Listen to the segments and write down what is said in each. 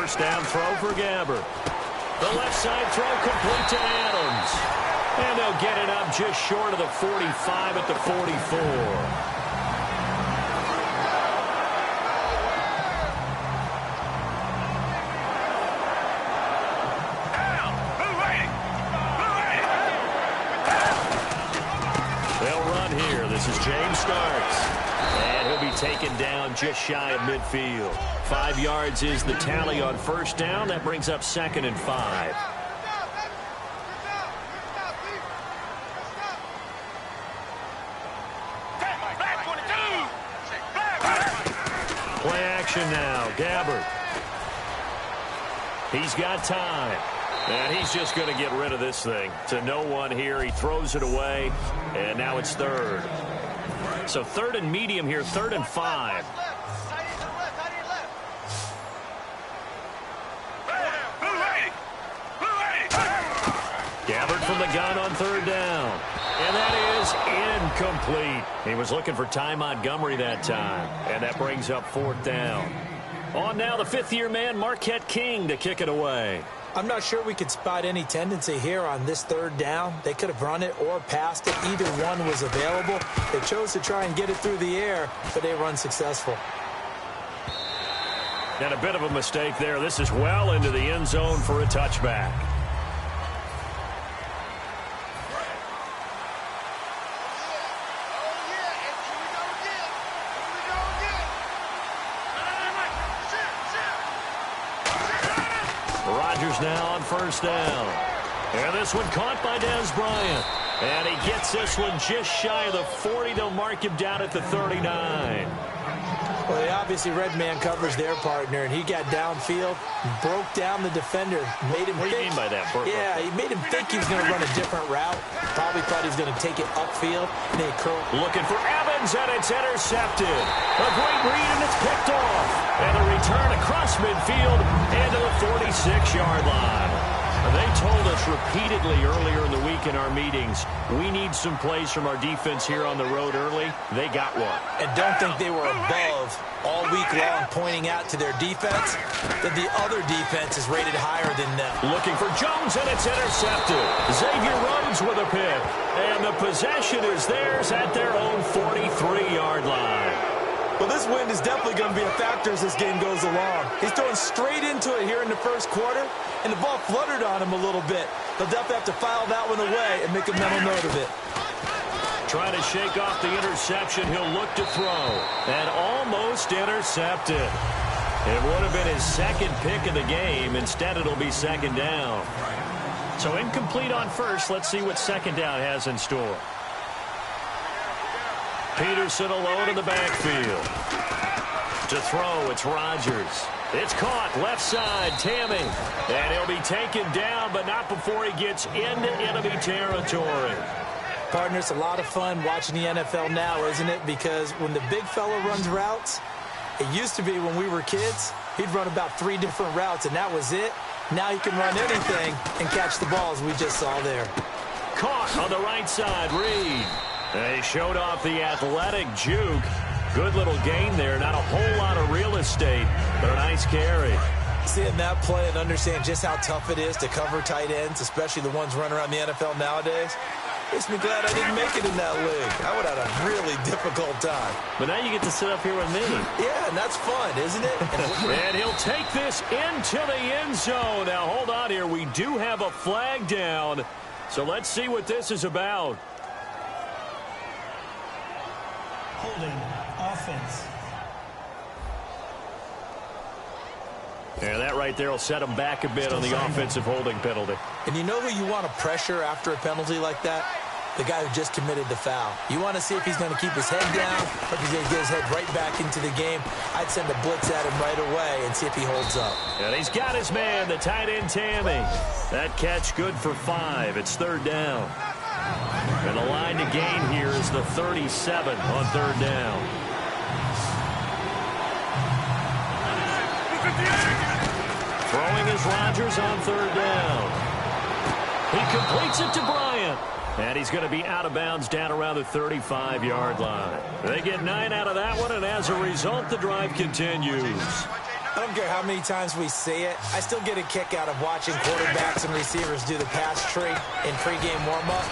first down throw for Gabbert. The left side throw complete to Adams. And they'll get it up just short of the 45 at the 44. This is James Starks, and he'll be taken down just shy of midfield. 5 yards is the tally on first down. That brings up 2nd and 5. Play action now. Gabbert. He's got time. And he's just going to get rid of this thing. To no one here. He throws it away. And now it's 3rd. So 3rd and medium here. 3rd and 5. Gabbert from the gun on 3rd down. And that is incomplete. He was looking for Ty Montgomery that time. And that brings up 4th down. On now the 5th-year man, Marquette King, to kick it away. I'm not sure we could spot any tendency here on this 3rd down. They could have run it or passed it. Either one was available. They chose to try and get it through the air, but they were unsuccessful. And a bit of a mistake there. This is well into the end zone for a touchback. Now on first down. And this one caught by Dez Bryant. And he gets this one just shy of the 40. They'll mark him down at the 39. Well, they obviously red man covers their partner, and he got downfield, broke down the defender, made him What do you mean by that, Burke? Yeah, he made him think he was going to run a different route. Probably thought he was going to take it upfield. And then curl. Looking for Evans, and it's intercepted. A great read, and it's picked off. And a return across midfield into the 46-yard line. They told us repeatedly earlier in the week in our meetings, we need some plays from our defense here on the road early. They got one. And don't think they were above all week long pointing out to their defense that the other defense is rated higher than them. Looking for Jones, and it's intercepted. Xavier Rhodes with a pick. And the possession is theirs at their own 43-yard line. Well, this wind is definitely going to be a factor as this game goes along. He's throwing straight into it here in the first quarter, and the ball fluttered on him a little bit. They'll definitely have to file that one away and make a mental note of it. Trying to shake off the interception. He'll look to throw. And almost intercepted. It would have been his 2nd pick of the game. Instead, it'll be 2nd down. So incomplete on first. Let's see what 2nd down has in store. Peterson alone in the backfield. To throw, it's Rodgers. It's caught, left side, Tammy. And he'll be taken down, but not before he gets into enemy territory. Partner, it's a lot of fun watching the NFL now, isn't it? Because when the big fella runs routes, it used to be when we were kids, he'd run about 3 different routes, and that was it. Now he can run anything and catch the balls we just saw there. Caught on the right side, Reed. They showed off the athletic juke. Good little gain there. Not a whole lot of real estate, but a nice carry. Seeing that play and understand just how tough it is to cover tight ends, especially the ones running around the NFL nowadays, makes me glad I didn't make it in that league. I would have had a really difficult time. But now you get to sit up here with me. Yeah, and that's fun, isn't it? And he'll take this into the end zone. Now, hold on here. We do have a flag down. So let's see what this is about. Holding offense. Yeah, that right there will set him back a bit on the offensive holding penalty. And you know who you want to pressure after a penalty like that? The guy who just committed the foul. You want to see if he's going to keep his head down or if he's going to get his head right back into the game. I'd send a blitz at him right away and see if he holds up. And he's got his man, the tight end Tammy. That catch good for 5. It's 3rd down. And the line to gain here is the 37 on 3rd down. Throwing is Rodgers on 3rd down. He completes it to Bryant. And he's going to be out of bounds down around the 35-yard line. They get 9 out of that one, and as a result, the drive continues. I don't care how many times we see it. I still get a kick out of watching quarterbacks and receivers do the pass tree in pregame warm-up.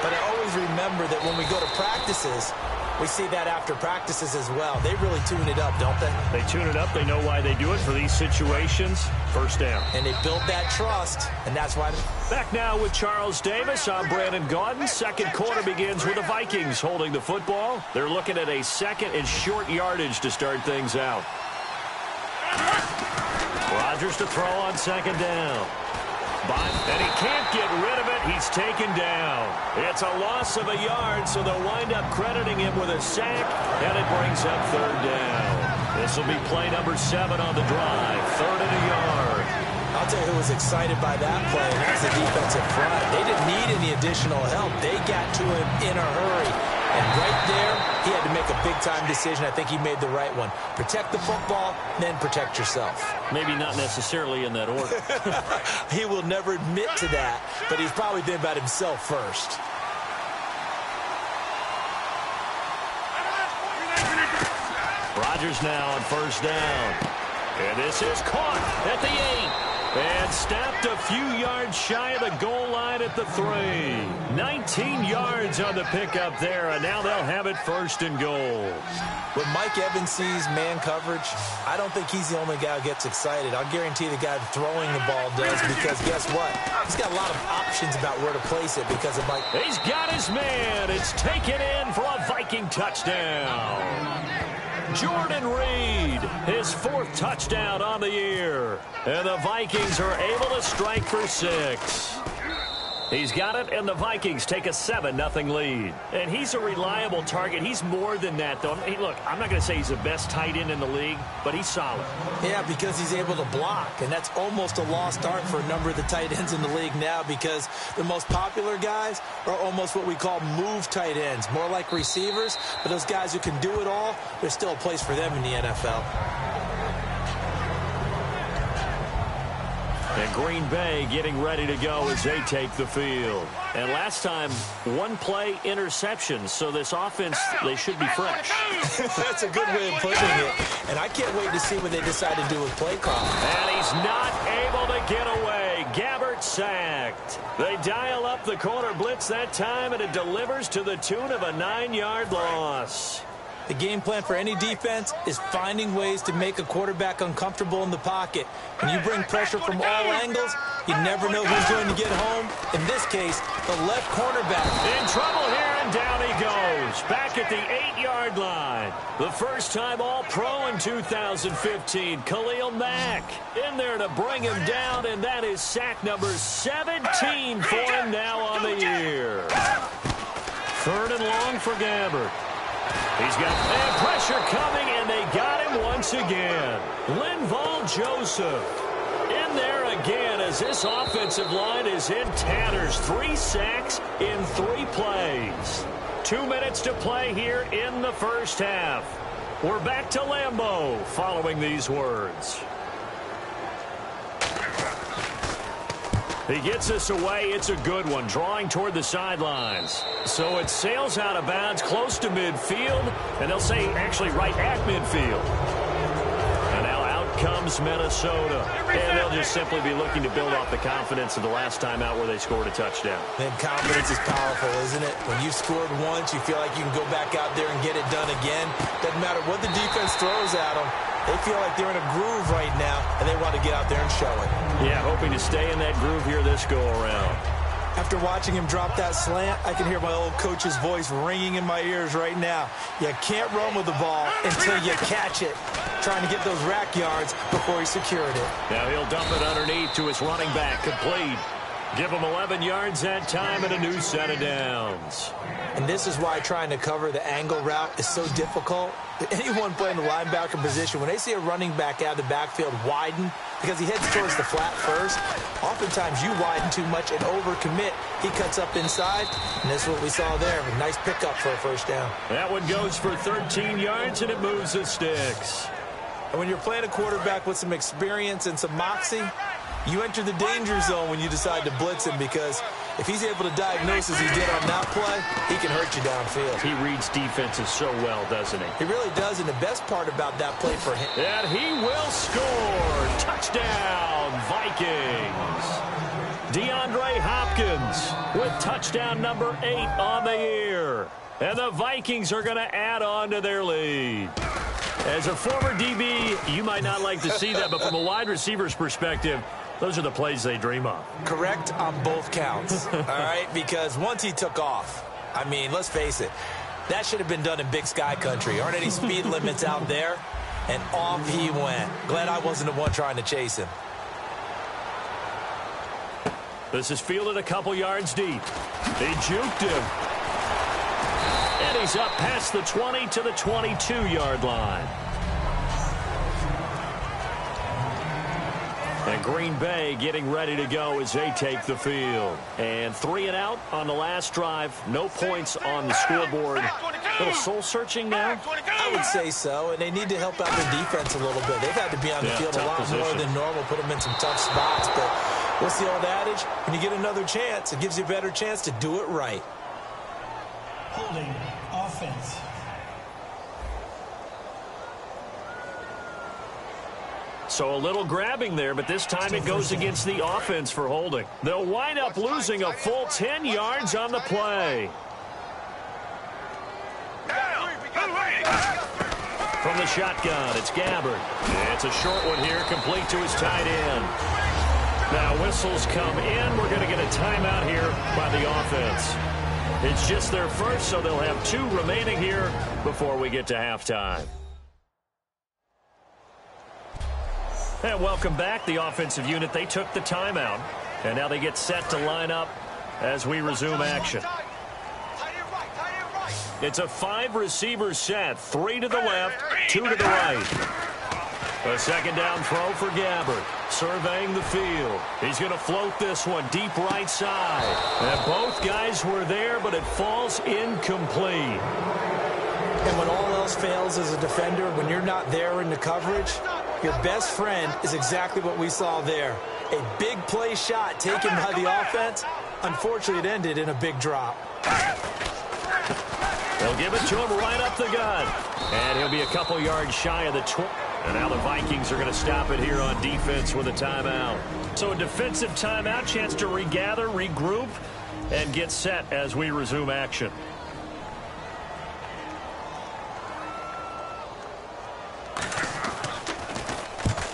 But I always remember that when we go to practices, we see that after practices as well. They really tune it up, don't they? They tune it up. They know why they do it for these situations. First down. And they build that trust, and that's why. Back now with Charles Davis. I'm Brandon Gaudin. Second quarter begins with the Vikings holding the football. They're looking at a second and short yardage to start things out. Rodgers to throw on second down. And he can't get rid of it. He's taken down. It's a loss of a yard, so they'll wind up crediting him with a sack, and it brings up third down. This will be play number 7 on the drive. Third and a yard. I'll tell you who was excited by that play, and that's the defensive front. They didn't need any additional help. They got to him in a hurry. And right there, he had to make a big-time decision. I think he made the right one. Protect the football, then protect yourself. Maybe not necessarily in that order. He will never admit to that, but he's probably thinking about himself first. Rodgers now on first down. And this is caught at the 8. And snapped a few yards shy of the goal line at the 3. 19 yards on the pickup there, and now they'll have it first and goal. When Mike Evans sees man coverage, I don't think he's the only guy who gets excited. I'll guarantee the guy throwing the ball does, because guess what? He's got a lot of options about where to place it because of Mike. He's got his man. It's taken in for a Viking touchdown. Jordan Reed, his 4th touchdown on the year. And the Vikings are able to strike for 6. He's got it, and the Vikings take a 7-0 lead. And he's a reliable target. He's more than that, though. Hey, look, I'm not going to say he's the best tight end in the league, but he's solid. Yeah, because he's able to block, and that's almost a lost art for a number of the tight ends in the league now, because the most popular guys are almost what we call move tight ends, more like receivers. But those guys who can do it all, there's still a place for them in the NFL. And Green Bay getting ready to go as they take the field. And last time, 1-play interception. So this offense, they should be fresh. That's a good way of putting it. And I can't wait to see what they decide to do with play call. And he's not able to get away. Gabbert sacked. They dial up the corner blitz that time, and it delivers to the tune of a 9-yard loss. The game plan for any defense is finding ways to make a quarterback uncomfortable in the pocket. When you bring pressure from all angles, you never know who's going to get home. In this case, the left cornerback. In trouble here, and down he goes. Back at the 8-yard line. The first time All-Pro in 2015, Khalil Mack in there to bring him down, and that is sack number 17 for him now on the year. Third and long for Gabbert. He's got pressure coming, and they got him once again. Linval Joseph in there again as this offensive line is in tatters. 3 sacks in 3 plays. 2 minutes to play here in the first half. We're back to Lambeau following these words. He gets us away. It's a good one, drawing toward the sidelines. So it sails out of bounds close to midfield, and they'll say actually right at midfield. And now out comes Minnesota. And they'll just simply be looking to build off the confidence of the last time out where they scored a touchdown. And confidence is powerful, isn't it? When you've scored once, you feel like you can go back out there and get it done again. Doesn't matter what the defense throws at them. They feel like they're in a groove right now, and they want to get out there and show it. Yeah, hoping to stay in that groove here this go-around. After watching him drop that slant, I can hear my old coach's voice ringing in my ears right now. You can't run with the ball until you catch it. Trying to get those rack yards before he secured it. Now he'll dump it underneath to his running back, complete. Give him 11 yards that time and a new set of downs. And this is why trying to cover the angle route is so difficult. Anyone playing the linebacker position, when they see a running back out of the backfield widen, because he heads towards the flat first, oftentimes you widen too much and overcommit. He cuts up inside, and this is what we saw there. A nice pickup for a first down. That one goes for 13 yards, and it moves the sticks. And when you're playing a quarterback with some experience and some moxie, you enter the danger zone when you decide to blitz him, because If he's able to diagnose as he did on that play, he can hurt you downfield. He reads defenses so well, doesn't he? He really does, and the best part about that play for him. And he will score. Touchdown, Vikings. DeAndre Hopkins with touchdown number 8 on the year. And the Vikings are going to add on to their lead. As a former DB, you might not like to see that, but from a wide receiver's perspective, those are the plays they dream of. Correct on both counts, all right? Because once he took off, I mean, let's face it, that should have been done in Big Sky country. Aren't any speed limits out there? And off he went. Glad I wasn't the one trying to chase him. This is fielded a couple yards deep. They juked him. And he's up past the 20 to the 22-yard line. And Green Bay getting ready to go as they take the field. And 3 and out on the last drive. No points on the scoreboard. A little soul-searching now? I would say so, and they need to help out their defense a little bit. They've had to be on the field a lot more than normal, put them in some tough spots. But what's the old adage? When you get another chance, it gives you a better chance to do it right. Holding offense. So a little grabbing there, but this time it goes against the offense for holding. They'll wind up losing a full 10 yards on the play. From the shotgun, it's Gabbard. It's a short one here, complete to his tight end. Now whistles come in. We're going to get a timeout here by the offense. It's just their first, so they'll have 2 remaining here before we get to halftime. And welcome back, the offensive unit. They took the timeout, and now they get set to line up as we resume action. It's a 5-receiver set, 3 to the left, 2 to the right. A second down throw for Gabbard, surveying the field. He's going to float this one deep right side. And both guys were there, but it falls incomplete. And when all else fails as a defender, when you're not there in the coverage, your best friend is exactly what we saw there. A big play shot taken by the offense. Unfortunately, it ended in a big drop. They'll give it to him right up the gut. And he'll be a couple yards shy of the 20. And now the Vikings are going to stop it here on defense with a timeout. So a defensive timeout, chance to regather, regroup, and get set as we resume action.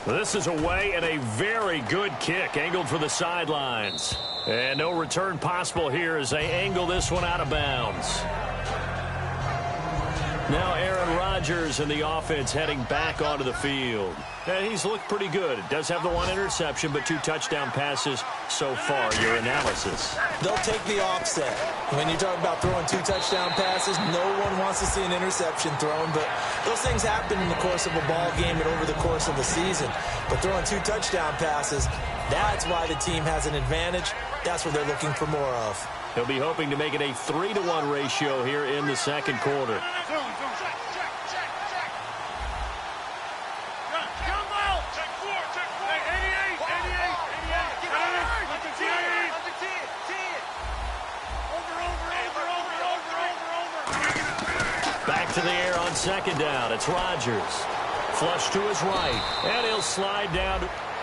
This is away and a very good kick angled for the sidelines. And no return possible here as they angle this one out of bounds. Now Aaron Rodgers and the offense heading back onto the field. And he's looked pretty good. Does have the 1 interception, but 2 touchdown passes so far. Your analysis. They'll take the offset. When you talk about throwing 2 touchdown passes, no one wants to see an interception thrown, but those things happen in the course of a ball game and over the course of the season. But throwing 2 touchdown passes, that's why the team has an advantage. That's what they're looking for more of. He'll be hoping to make it a 3-to-1 ratio here in the second quarter. Back to the air on second down. It's Rodgers. Flush to his right. And he'll slide down.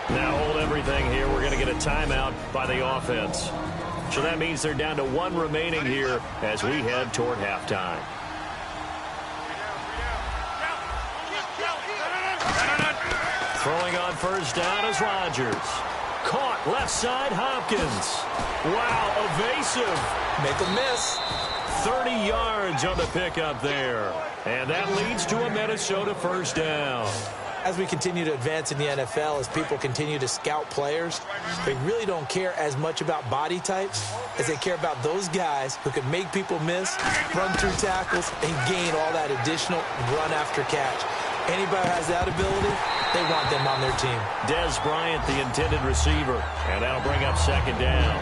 Now hold everything here. We're going to get a timeout by the offense. So that means they're down to 1 remaining here as we head toward halftime. Throwing on first down is Rodgers. Caught left side, Hopkins. Wow, evasive. Make a miss. 30 yards on the pickup there. And that leads to a Minnesota first down. As we continue to advance in the NFL, as people continue to scout players, they really don't care as much about body types as they care about those guys who can make people miss, run through tackles, and gain all that additional run after catch. Anybody who has that ability, they want them on their team. Dez Bryant, the intended receiver, and that'll bring up second down.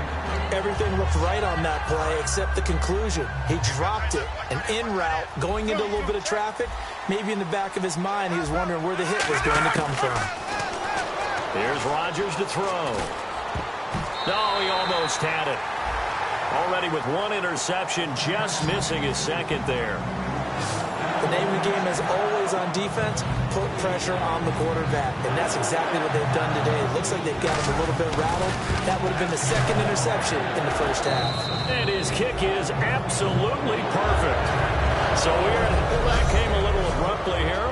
Everything looked right on that play except the conclusion. He dropped it, an in route, going into a little bit of traffic. Maybe in the back of his mind, he was wondering where the hit was going to come from. Here's Rodgers to throw. No, he almost had it. Already with one interception, just missing his second there. The name of the game is always on defense, put pressure on the quarterback. And that's exactly what they've done today. It looks like they've got him a little bit rattled. That would have been the second interception in the first half. And his kick is absolutely perfect. So weird. That came a little abruptly here.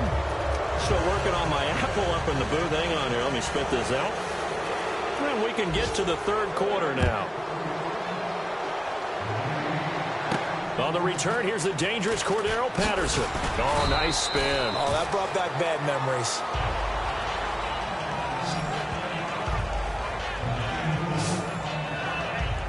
Still working on my apple up in the booth. Hang on here. Let me spit this out. And we can get to the third quarter now. On the return, here's the dangerous Cordero Patterson. Oh, nice spin. Oh, that brought back bad memories.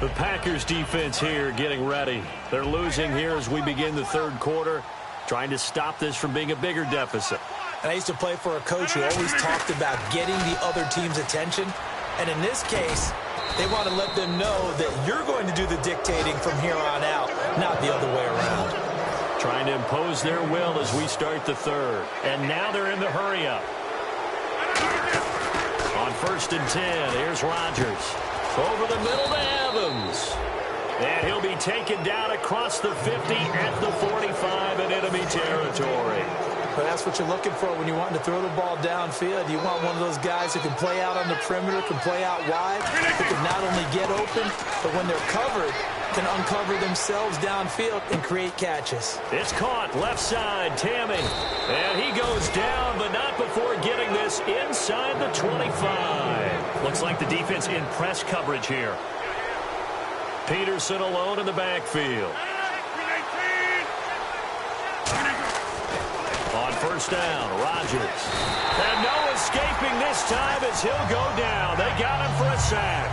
The Packers defense here getting ready. They're losing here as we begin the third quarter, trying to stop this from being a bigger deficit. And I used to play for a coach who always talked about getting the other team's attention. And in this case, they want to let them know that you're going to do the dictating from here on out, not the other way around. Trying to impose their will as we start the third. And now they're in the hurry-up. On 1st and 10, here's Rodgers. Over the middle to Evans. And he'll be taken down across the 50 at the 45 in enemy territory. But that's what you're looking for when you want to throw the ball downfield. You want one of those guys who can play out on the perimeter, can play out wide, who can not only get open, but when they're covered, can uncover themselves downfield and create catches. It's caught left side, Tammy. And he goes down, but not before getting this inside the 25. Looks like the defense in press coverage here. Peterson alone in the backfield. On 1st down, Rodgers. And no escaping this time as he'll go down. They got him for a sack.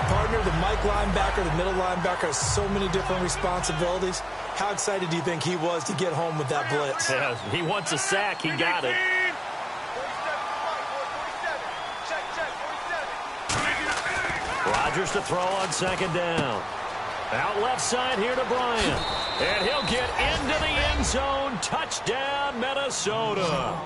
Partner, the Mike linebacker, the middle linebacker has so many different responsibilities. How excited do you think he was to get home with that blitz? Yeah, he wants a sack. He got it. Rodgers to throw on 2nd down. Out left side here to Bryant. And he'll get into the end zone. Touchdown, Minnesota.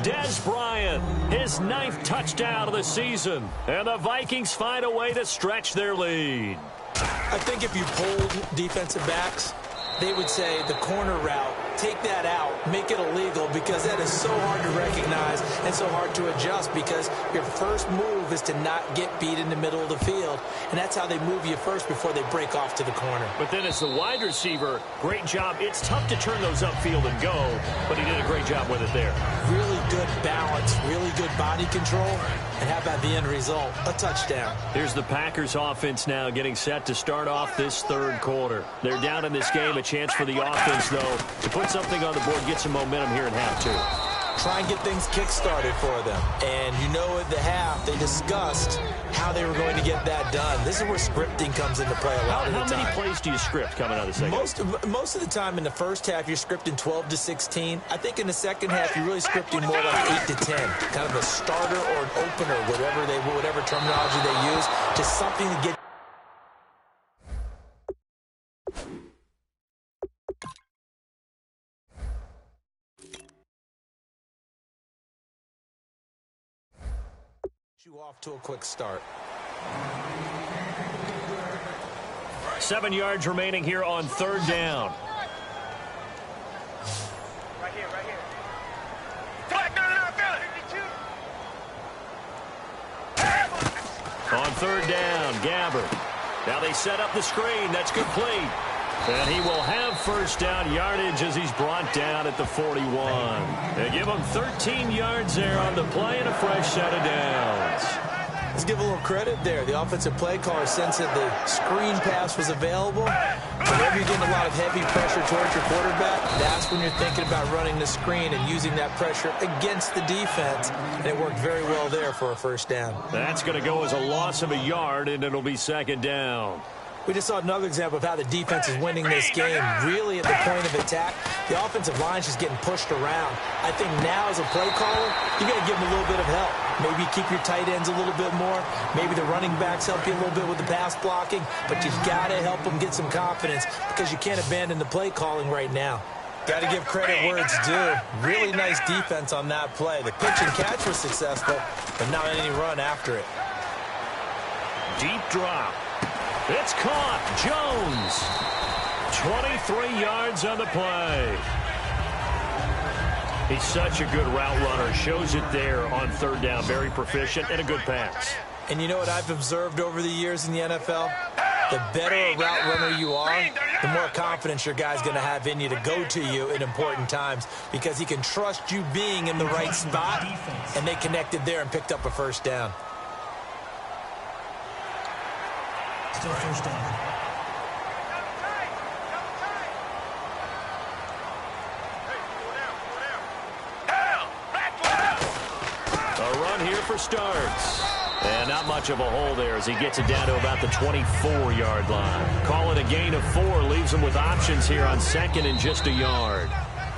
Dez Bryant, his 9th touchdown of the season. And the Vikings find a way to stretch their lead. I think if you polled defensive backs, they would say the corner route, take that out, make it illegal, because that is so hard to recognize and so hard to adjust, because your first move is to not get beat in the middle of the field, and that's how they move you first before they break off to the corner. But then as the wide receiver, great job. It's tough to turn those upfield and go, but he did a great job with it there. Really good balance, really good body control, and how about the end result? A touchdown. Here's the Packers offense now getting set to start off this third quarter. They're down in this game. A chance for the offense, though, to put something on the board, get some momentum here in half two. Try and get things kick-started for them. And you know at the half, they discussed how they were going to get that done. This is where scripting comes into play a lot of the time. How many plays do you script coming out of the second? Most of the time in the first half, you're scripting 12 to 16. I think in the second half, you're really scripting more like 8 to 10. Kind of a starter or an opener, whatever terminology they use, just something to get you off to a quick start. 7 yards remaining here on 3rd down. Right here. On 3rd down, Gabbard. Now they set up the screen. That's complete. And he will have 1st down yardage as he's brought down at the 41. They give him 13 yards there on the play and a fresh set of downs. Let's give a little credit there. The offensive play caller sensed that the screen pass was available. Whenever you're getting a lot of heavy pressure towards your quarterback, that's when you're thinking about running the screen and using that pressure against the defense. And it worked very well there for a 1st down. That's going to go as a loss of a yard, and it'll be 2nd down. We just saw another example of how the defense is winning this game. Really at the point of attack, the offensive line's just getting pushed around. I think now as a play caller, you got to give them a little bit of help. Maybe keep your tight ends a little bit more. Maybe the running backs help you a little bit with the pass blocking. But you've got to help them get some confidence, because you can't abandon the play calling right now. Got to give credit where it's due. Really nice defense on that play. The pitch and catch was successful, but not any run after it. Deep drop. It's caught. Jones. 23 yards on the play. He's such a good route runner. Shows it there on third down. Very proficient and a good pass. And you know what I've observed over the years in the NFL? The better a route runner you are, the more confidence your guy's going to have in you to go to you in important times because he can trust you being in the right spot, and they connected there and picked up a first down. Still first down. A run here for starts. And not much of a hole there as he gets it down to about the 24-yard line. Call it a gain of 4. Leaves him with options here on second and just a yard.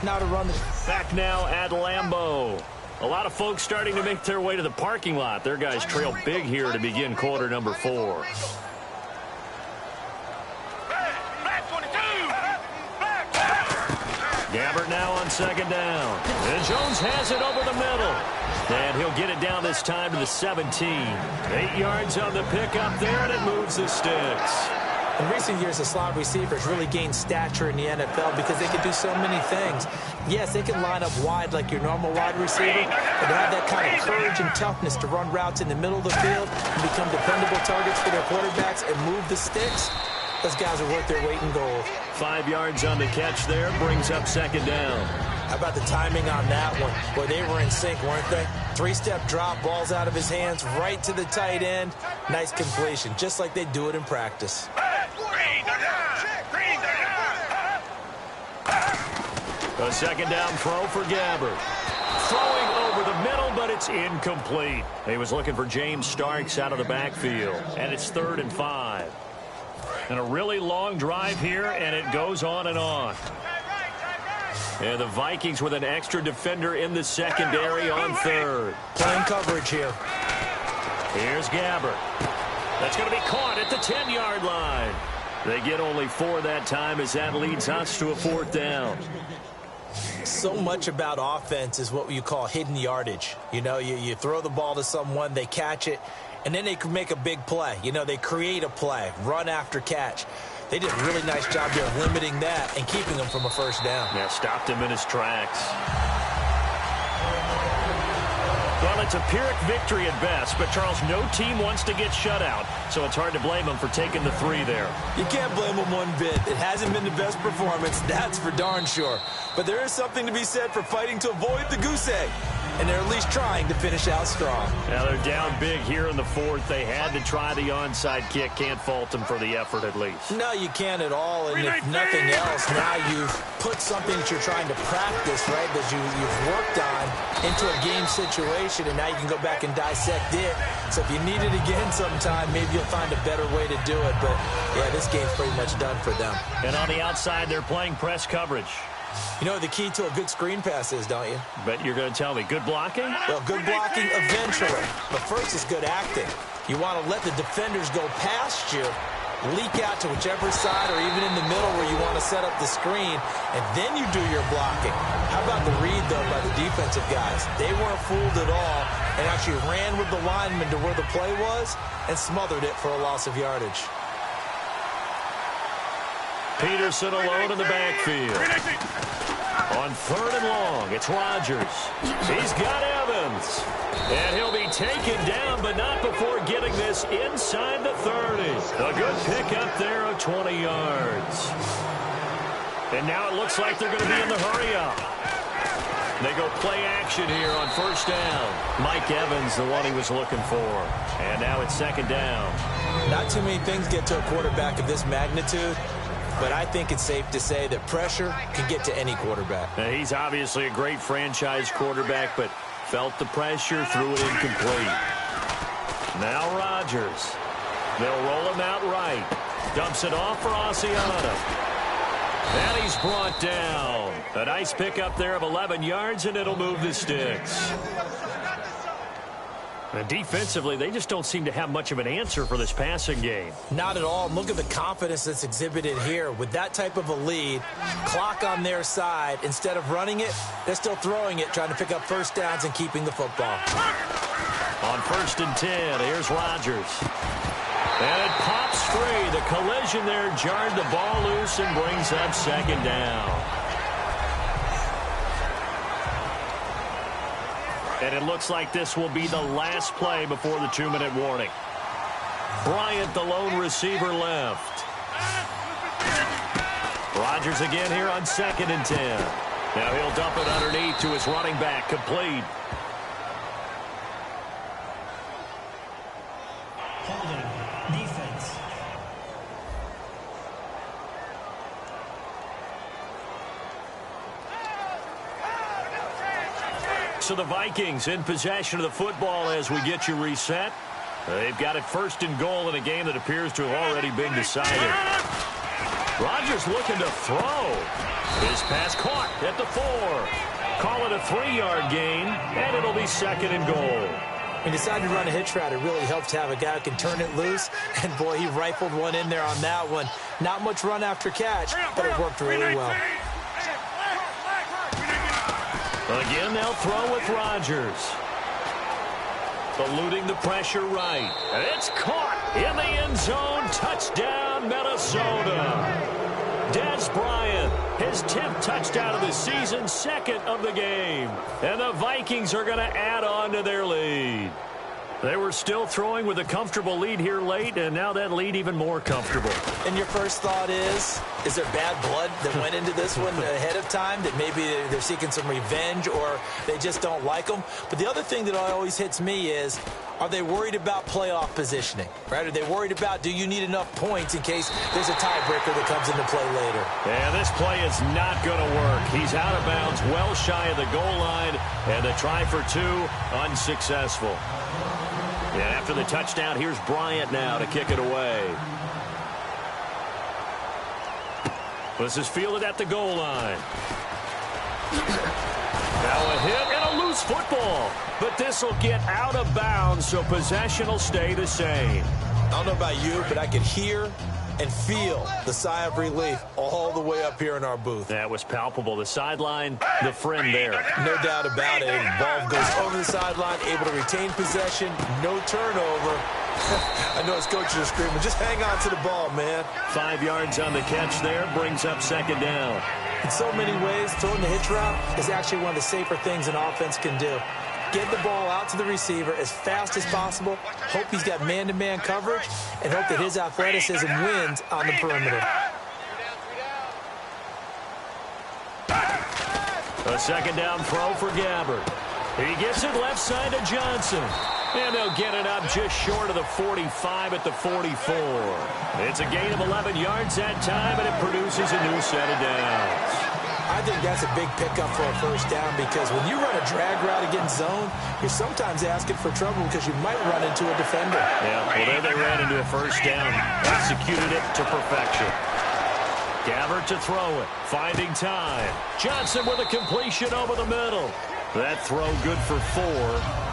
Now to run. Back now at Lambeau. A lot of folks starting to make their way to the parking lot. Their guys trail big here to begin quarter number 4. Gabbert now on second down. And Jones has it over the middle. And he'll get it down this time to the 17. 8 yards on the pickup there, and it moves the sticks. In recent years, the slot receivers really gained stature in the NFL because they can do so many things. Yes, they can line up wide like your normal wide receiver, but to have that kind of courage and toughness to run routes in the middle of the field and become dependable targets for their quarterbacks and move the sticks, those guys are worth their weight in gold. 5 yards on the catch there, brings up second down. How about the timing on that one? Boy, they were in sync, weren't they? 3-step drop, balls out of his hands, right to the tight end. Nice completion, just like they do it in practice. A second down throw for Gabbert. Throwing over the middle, but it's incomplete. He was looking for James Starks out of the backfield, and it's 3rd and 5. And a really long drive here, and it goes on and on. And the Vikings with an extra defender in the secondary on third. Playing coverage here. Here's Gabbert. That's going to be caught at the 10-yard line. They get only 4 that time as that leads us to a 4th down. So much about offense is what you call hidden yardage. You know, you throw the ball to someone, they catch it, and then they can make a big play. You know, they create a play, run after catch. They did a really nice job there of limiting that and keeping him from a first down. Yeah, stopped him in his tracks. Well, it's a Pyrrhic victory at best, but Charles, no team wants to get shut out, so it's hard to blame him for taking the 3 there. You can't blame him one bit. It hasn't been the best performance, that's for darn sure. But there is something to be said for fighting to avoid the goose egg. And they're at least trying to finish out strong. Now they're down big here in the 4th. They had to try the onside kick. Can't fault them for the effort at least. No, you can't at all. And if nothing else, now you've put something that you're trying to practice, right, that you've worked on into a game situation, and now you can go back and dissect it. So if you need it again sometime, maybe you'll find a better way to do it. But, yeah, this game's pretty much done for them. And on the outside, they're playing press coverage. You know what the key to a good screen pass is, don't you? But you're going to tell me, good blocking? Well, good blocking eventually. But first is good acting. You want to let the defenders go past you, leak out to whichever side or even in the middle where you want to set up the screen, and then you do your blocking. How about the read, though, by the defensive guys? They weren't fooled at all and actually ran with the lineman to where the play was and smothered it for a loss of yardage. Peterson alone in the backfield. On 3rd and long, it's Rodgers. He's got Evans. And he'll be taken down, but not before getting this inside the 30. A good pickup there of 20 yards. And now it looks like they're going to be in the hurry-up. They go play action here on 1st down. Mike Evans, the one he was looking for. And now it's 2nd down. Not too many things get to a quarterback of this magnitude, but I think it's safe to say that pressure can get to any quarterback. Now, he's obviously a great franchise quarterback, but felt the pressure, threw it incomplete. Now Rodgers. They'll roll him out right. Dumps it off for Asiata. And he's brought down. A nice pickup there of 11 yards, and it'll move the sticks. And defensively, they just don't seem to have much of an answer for this passing game. Not at all. Look at the confidence that's exhibited here. With that type of a lead, clock on their side, instead of running it, they're still throwing it, trying to pick up first downs and keeping the football. On 1st and 10, here's Rodgers. And it pops free. The collision there jarred the ball loose and brings up 2nd down. And it looks like this will be the last play before the 2-minute warning. Bryant, the lone receiver, left. Rodgers again here on 2nd and 10. Now he'll dump it underneath to his running back, complete. Holding. Defense. So the Vikings in possession of the football as we get you reset. They've got it 1st and goal in a game that appears to have already been decided. Rodgers looking to throw. His pass caught at the 4. Call it a 3-yard gain, and it'll be 2nd and goal. When he decided to run a hitch route, it really helps to have a guy who can turn it loose. And, boy, he rifled one in there on that one. Not much run after catch, but it worked really well. Again, they'll throw with Rodgers. Eluding the pressure right. It's caught in the end zone. Touchdown, Minnesota. Des Bryant, his 10th touchdown of the season, 2nd of the game. And the Vikings are going to add on to their lead. They were still throwing with a comfortable lead here late, and now that lead even more comfortable. And your first thought is there bad blood that went into this one ahead of time, that maybe they're seeking some revenge or they just don't like them? But the other thing that always hits me is, are they worried about playoff positioning? Right? Are they worried about, do you need enough points in case there's a tiebreaker that comes into play later? Yeah, this play is not going to work. He's out of bounds, well shy of the goal line, and the try for 2 unsuccessful. Yeah, after the touchdown, here's Bryant now to kick it away. This is fielded at the goal line. Now a hit and a loose football. But this will get out of bounds, so possession will stay the same. I don't know about you, but I could hear and feel the sigh of relief all the way up here in our booth. That was palpable. The sideline, the friend there. No doubt about it. The ball goes over the sideline, able to retain possession, no turnover. I know his coaches are screaming, just hang on to the ball, man. 5 yards on the catch there, brings up 2nd down. In so many ways, throwing the hitch route is actually one of the safer things an offense can do. Get the ball out to the receiver as fast as possible, hope he's got man-to-man coverage, and hope that his athleticism wins on the perimeter. A 2nd down throw for Gabbert. He gets it left side to Johnson. And they'll get it up just short of the 45 at the 44. It's a gain of 11 yards that time, and it produces a new set of downs. I think that's a big pickup for a first down, because when you run a drag route against zone, you're sometimes asking for trouble because you might run into a defender. Yeah, well, there they ran into a first down. Executed it to perfection. Gabbert to throw it. Finding time. Johnson with a completion over the middle. That throw good for 4.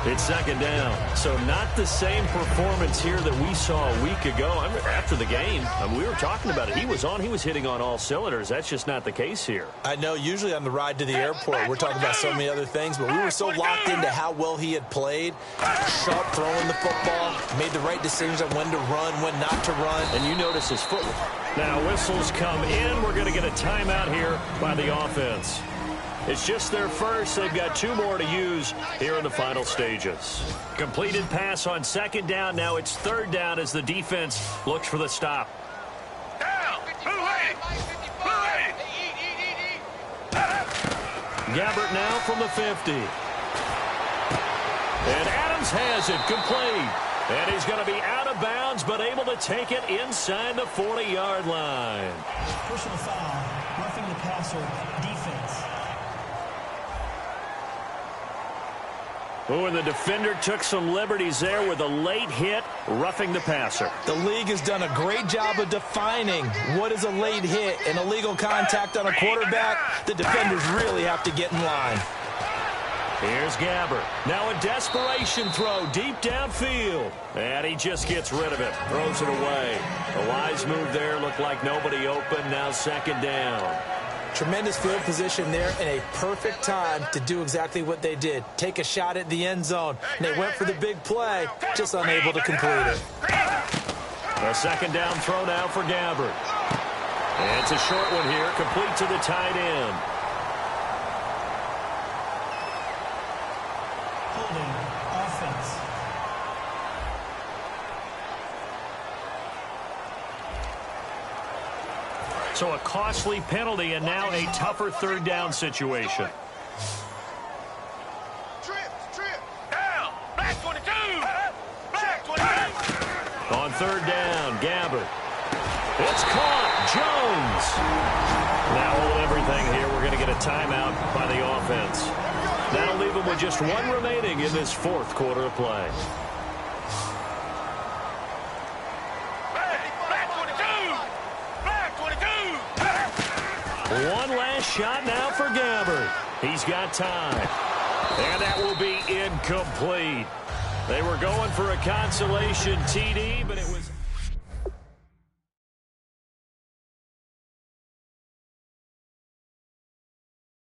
It's 2nd down. So not the same performance here that we saw a week ago. After the game, we were talking about it. He was hitting on all cylinders. That's just not the case here. I know usually on the ride to the airport, we're talking about so many other things, but we were so locked into how well he had played. Sharp throwing the football, made the right decisions on when to run, when not to run. And you notice his footwork. Now whistles come in. We're going to get a timeout here by the offense. It's just their first. They've got 2 more to use here in the final stages. Completed pass on 2nd down. Now it's 3rd down as the defense looks for the stop. Gabbert now from the 50. And Adams has it complete. And he's going to be out of bounds, but able to take it inside the 40-yard line. Personal foul, roughing the passer, defense. Oh, and the defender took some liberties there with a late hit, roughing the passer. The league has done a great job of defining what is a late hit and illegal contact on a quarterback. The defenders really have to get in line. Here's Gabbert. Now a desperation throw deep downfield. And he just gets rid of it. Throws it away. A wise move there. Looked like nobody open. Now second down. Tremendous field position there and a perfect time to do exactly what they did. Take a shot at the end zone. And they went for the big play, just unable to complete it. A second down throw now for Gabbert. And it's a short one here, complete to the tight end. Holding offense. So a costly penalty and now a tougher third down situation. Down. Back 22. Back 22. On third down, Gabbert. It's caught. Jones. Now hold everything here. We're going to get a timeout by the offense. That'll leave them with just one remaining in this fourth quarter of play. Back 22. Back 22. One last shot now for Gabbert. He's got time. And that will be incomplete. They were going for a consolation TD, but it was...